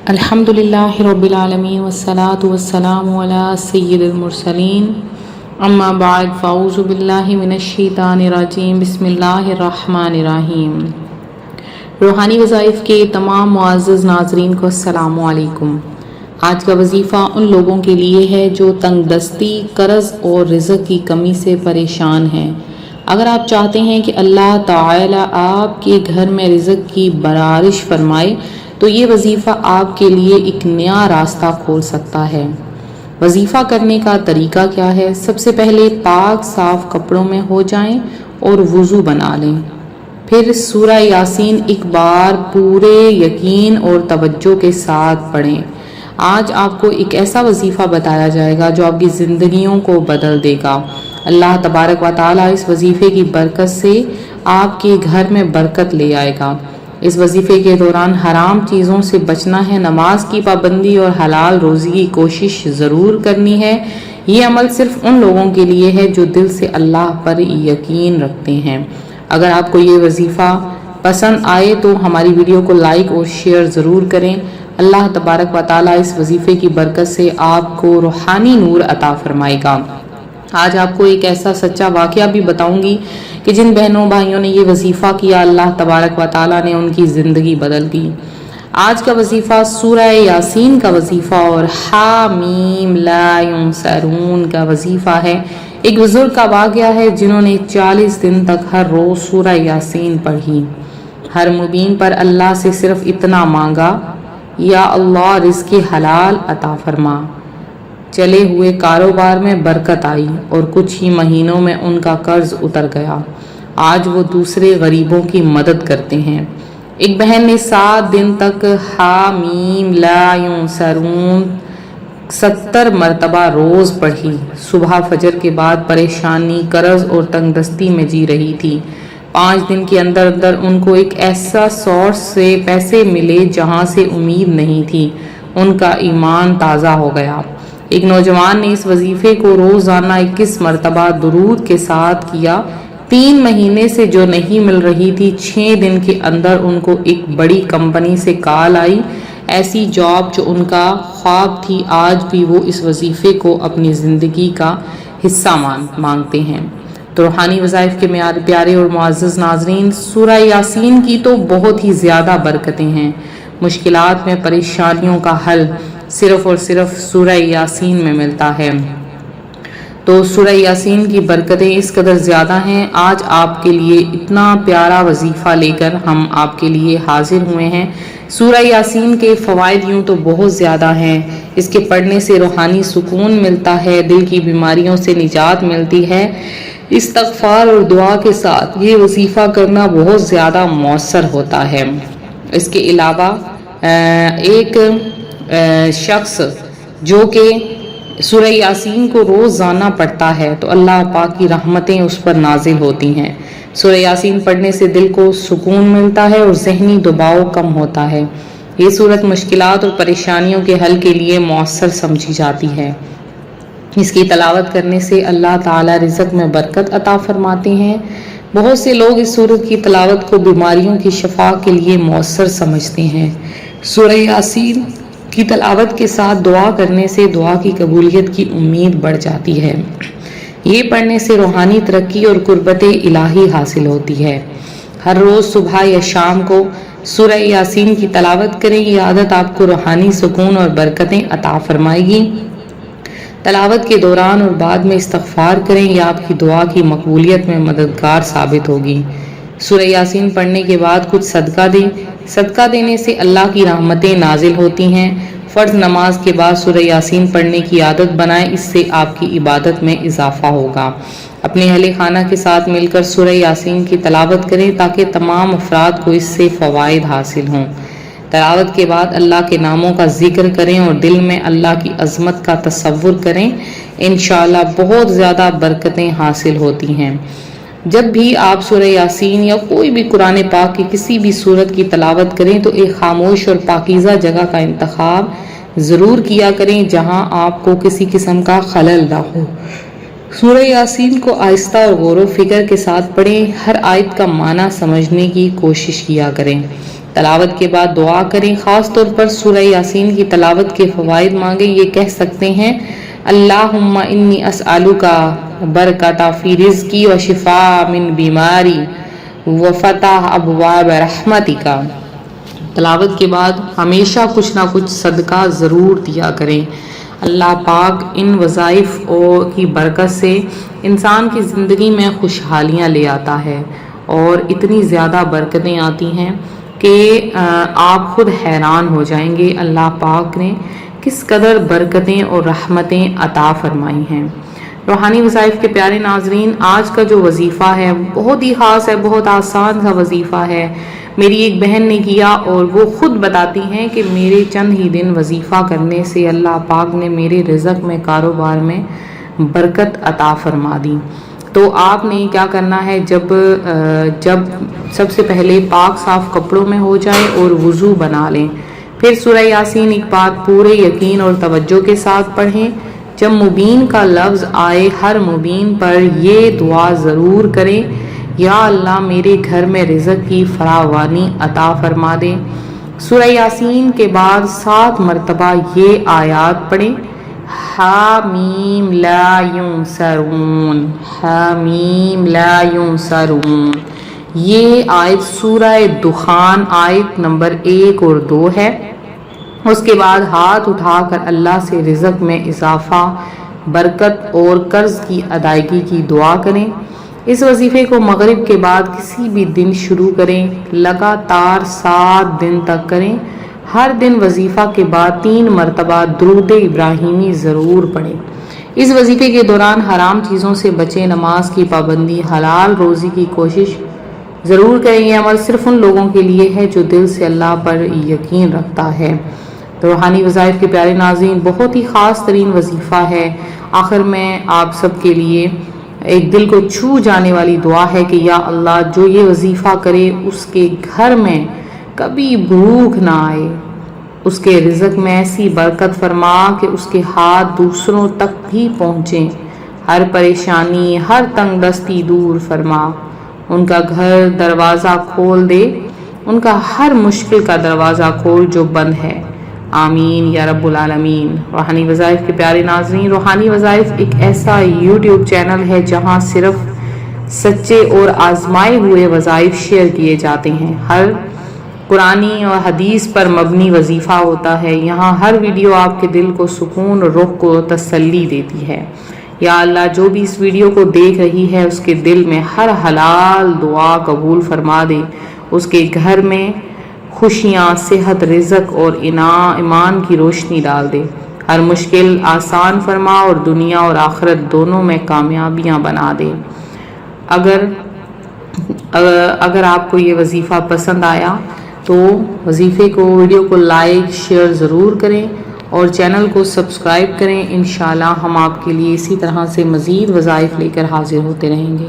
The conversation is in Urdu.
الحمدللہ رب العالمین والصلاة والسلام علی سید المرسلین اما بعد فاعوذ باللہ من الشیطان الرجیم بسم اللہ الرحمن الرحیم۔ روحانی وظائف کے تمام معزز ناظرین کو السلام علیکم۔ آج کا وظیفہ ان لوگوں کے لیے ہے جو تنگ دستی، قرض اور رزق کی کمی سے پریشان ہیں۔ اگر آپ چاہتے ہیں کہ اللہ تعالی آپ کے گھر میں رزق کی بارش فرمائے تو یہ وظیفہ آپ کے لیے ایک نیا راستہ کھول سکتا ہے۔ وظیفہ کرنے کا طریقہ کیا ہے؟ سب سے پہلے پاک صاف کپڑوں میں ہو جائیں اور وضو بنا لیں۔ پھر سورہ یاسین ایک بار پورے یقین اور توجہ کے ساتھ پڑھیں۔ آج آپ کو ایک ایسا وظیفہ بتایا جائے گا جو آپ کی زندگیوں کو بدل دے گا۔ اللہ تبارک و تعالیٰ اس وظیفے کی برکت سے آپ کے گھر میں برکت لے آئے گا۔ اس وظیفے کے دوران حرام چیزوں سے بچنا ہے، نماز کی پابندی اور حلال روزی کی کوشش ضرور کرنی ہے۔ یہ عمل صرف ان لوگوں کے لیے ہے جو دل سے اللہ پر یقین رکھتے ہیں۔ اگر آپ کو یہ وظیفہ پسند آئے تو ہماری ویڈیو کو لائک اور شیئر ضرور کریں۔ اللہ تبارک و تعالیٰ اس وظیفے کی برکت سے آپ کو روحانی نور عطا فرمائے گا۔ آج آپ کو ایک ایسا سچا واقعہ بھی بتاؤں گی کہ جن بہنوں بھائیوں نے یہ وظیفہ کیا، اللہ تبارک و تعالیٰ نے ان کی زندگی بدل دی۔ آج کا وظیفہ سورہ یاسین کا وظیفہ اور حامیم لا ینصرون کا وظیفہ ہے۔ ایک بزرگ کا واقعہ ہے جنہوں نے 40 دن تک ہر روز سورہ یاسین پڑھی۔ ہر مبین پر اللہ سے صرف اتنا مانگا، یا اللہ رزق حلال عطا فرما۔ چلے ہوئے کاروبار میں برکت آئی اور کچھ ہی مہینوں میں ان کا قرض اتر گیا۔ آج وہ دوسرے غریبوں کی مدد کرتے ہیں۔ ایک بہن نے 7 دن تک حامیم لا ینصرون 70 مرتبہ روز پڑھی۔ صبح فجر کے بعد پریشانی، قرض اور تنگ دستی میں جی رہی تھی۔ 5 دن کے اندر ان کو ایک ایسا سورس سے پیسے ملے جہاں سے امید نہیں تھی۔ ان کا ایمان تازہ ہو گیا۔ ایک نوجوان نے اس وظیفے کو روزانہ 21 مرتبہ درود کے ساتھ کیا۔ 3 مہینے سے جو نہیں مل رہی تھی، 6 دن کے اندر ان کو ایک بڑی کمپنی سے کال آئی۔ ایسی جاب جو ان کا خواب تھی، آج بھی وہ اس وظیفے کو اپنی زندگی کا حصہ مانگتے ہیں۔ تو روحانی وظائف کے پیارے اور معزز ناظرین، سورہ یاسین کی تو بہت ہی زیادہ برکتیں ہیں۔ مشکلات میں پریشانیوں کا حل صرف اور صرف سورہ یاسین میں ملتا ہے۔ تو سورہ یاسین کی برکتیں اس قدر زیادہ ہیں۔ آج آپ کے لیے اتنا پیارا وظیفہ لے کر ہم آپ کے لیے حاضر ہوئے ہیں۔ سورہ یاسین کے فوائد یوں تو بہت زیادہ ہیں۔ اس کے پڑھنے سے روحانی سکون ملتا ہے، دل کی بیماریوں سے نجات ملتی ہے۔ استغفار اور دعا کے ساتھ یہ وظیفہ کرنا بہت زیادہ مؤثر ہوتا ہے۔ اس کے علاوہ ایک شخص جو کہ سورہ یاسین کو روزانہ پڑھتا ہے تو اللہ پاک کی رحمتیں اس پر نازل ہوتی ہیں۔ سورہ یاسین پڑھنے سے دل کو سکون ملتا ہے اور ذہنی دباؤ کم ہوتا ہے۔ یہ صورت مشکلات اور پریشانیوں کے حل کے لیے مؤثر سمجھی جاتی ہے۔ اس کی تلاوت کرنے سے اللہ تعالی رزق میں برکت عطا فرماتے ہیں۔ بہت سے لوگ اس سورت کی تلاوت کو بیماریوں کی شفا کے لیے مؤثر سمجھتے ہیں۔ سورہ یاسین کی تلاوت کے ساتھ دعا کرنے سے دعا کی قبولیت کی امید بڑھ جاتی ہے۔ یہ پڑھنے سے روحانی ترقی اور قربت الہی حاصل ہوتی ہے۔ ہر روز صبح یا شام کو سورہ یاسین کی تلاوت کریں۔ یہ عادت آپ کو روحانی سکون اور برکتیں عطا فرمائے گی۔ تلاوت کے دوران اور بعد میں استغفار کریں، یہ آپ کی دعا کی مقبولیت میں مددگار ثابت ہوگی۔ سورہ یاسین پڑھنے کے بعد کچھ صدقہ دیں۔ صدقہ دینے سے اللہ کی رحمتیں نازل ہوتی ہیں۔ فرض نماز کے بعد سورہ یاسین پڑھنے کی عادت بنائیں، اس سے آپ کی عبادت میں اضافہ ہوگا۔ اپنے اہل خانہ کے ساتھ مل کر سورہ یاسین کی تلاوت کریں تاکہ تمام افراد کو اس سے فوائد حاصل ہوں۔ تلاوت کے بعد اللہ کے ناموں کا ذکر کریں اور دل میں اللہ کی عظمت کا تصور کریں۔ انشاءاللہ بہت زیادہ برکتیں حاصل ہوتی ہیں۔ جب بھی آپ سورہ یاسین یا کوئی بھی قرآن پاک کی کسی بھی سورت کی تلاوت کریں تو ایک خاموش اور پاکیزہ جگہ کا انتخاب ضرور کیا کریں جہاں آپ کو کسی قسم کا خلل نہ ہو۔ سورہ یاسین کو آہستہ اور غور و فکر کے ساتھ پڑھیں۔ ہر آیت کا معنی سمجھنے کی کوشش کیا کریں۔ تلاوت کے بعد دعا کریں، خاص طور پر سورہ یاسین کی تلاوت کے فوائد مانگیں۔ یہ کہہ سکتے ہیں اللہم انی اسألک برکۃ فی رزقی و شفاء من بیماری و فتح ابواب رحمتک۔ تلاوت کے بعد ہمیشہ کچھ نہ کچھ صدقہ ضرور دیا کریں۔ اللہ پاک ان وظائف کی برکت سے انسان کی زندگی میں خوشحالیاں لے آتا ہے اور اتنی زیادہ برکتیں آتی ہیں کہ آپ خود حیران ہو جائیں گے اللہ پاک نے کس قدر برکتیں اور رحمتیں عطا فرمائی ہیں۔ روحانی وظائف کے پیارے ناظرین، آج کا جو وظیفہ ہے بہت ہی خاص ہے، بہت آسان سا وظیفہ ہے۔ میری ایک بہن نے کیا اور وہ خود بتاتی ہیں کہ میرے چند ہی دن وظیفہ کرنے سے اللہ پاک نے میرے رزق میں، کاروبار میں برکت عطا فرما دی۔ تو آپ نے کیا کرنا ہے، جب سب سے پہلے پاک صاف کپڑوں میں ہو جائے اور وضو بنا لیں، پھر سورہ یاسین ایک بات پورے یقین اور توجہ کے ساتھ پڑھیں۔ جب مبین کا لفظ آئے ہر مبین پر یہ دعا ضرور کریں، یا اللہ میرے گھر میں رزق کی فراوانی عطا فرما دے۔ سورہ یاسین کے بعد 7 مرتبہ یہ آیات پڑھیں، حامیم لا ینصرون، حامیم لا ینصرون۔ یہ آیت سورہ دخان آیت نمبر 1 اور 2 ہے۔ اس کے بعد ہاتھ اٹھا کر اللہ سے رزق میں اضافہ، برکت اور قرض کی ادائیگی کی دعا کریں۔ اس وظیفے کو مغرب کے بعد کسی بھی دن شروع کریں، لگاتار 7 دن تک کریں۔ ہر دن وظیفہ کے بعد 3 مرتبہ درود ابراہیمی ضرور پڑھیں۔ اس وظیفے کے دوران حرام چیزوں سے بچیں، نماز کی پابندی، حلال روزی کی کوشش ضرور کریں۔ یہ عمل صرف ان لوگوں کے لیے ہے جو دل سے اللہ پر یقین رکھتا ہے۔ تو روحانی وظائف کے پیارے ناظرین، بہت ہی خاص ترین وظیفہ ہے۔ آخر میں آپ سب کے لیے ایک دل کو چھو جانے والی دعا ہے کہ یا اللہ جو یہ وظیفہ کرے اس کے گھر میں کبھی بھوک نہ آئے، اس کے رزق میں ایسی برکت فرما کہ اس کے ہاتھ دوسروں تک بھی پہنچیں، ہر پریشانی، ہر تنگ دستی دور فرما، ان کا گھر دروازہ کھول دے، ان کا ہر مشکل کا دروازہ کھول جو بند ہے، آمین یا رب العالمین۔ روحانی وظائف کے پیارے ناظرین، روحانی وظائف ایک ایسا یوٹیوب چینل ہے جہاں صرف سچے اور آزمائے ہوئے وظائف شیئر کیے جاتے ہیں۔ ہر قرآنی اور حدیث پر مبنی وظیفہ ہوتا ہے۔ یہاں ہر ویڈیو آپ کے دل کو سکون اور روح کو تسلی دیتی ہے۔ یا اللہ جو بھی اس ویڈیو کو دیکھ رہی ہے اس کے دل میں ہر حلال دعا قبول فرما دے، اس کے گھر میں خوشیاں، صحت، رزق اور ایمان کی روشنی ڈال دے، ہر مشکل آسان فرما اور دنیا اور آخرت دونوں میں کامیابیاں بنا دے۔ اگر آپ کو یہ وظیفہ پسند آیا تو وظیفے کو، ویڈیو کو لائک شیئر ضرور کریں اور چینل کو سبسکرائب کریں۔ انشاءاللہ ہم آپ کے لیے اسی طرح سے مزید وظائف لے کر حاضر ہوتے رہیں گے۔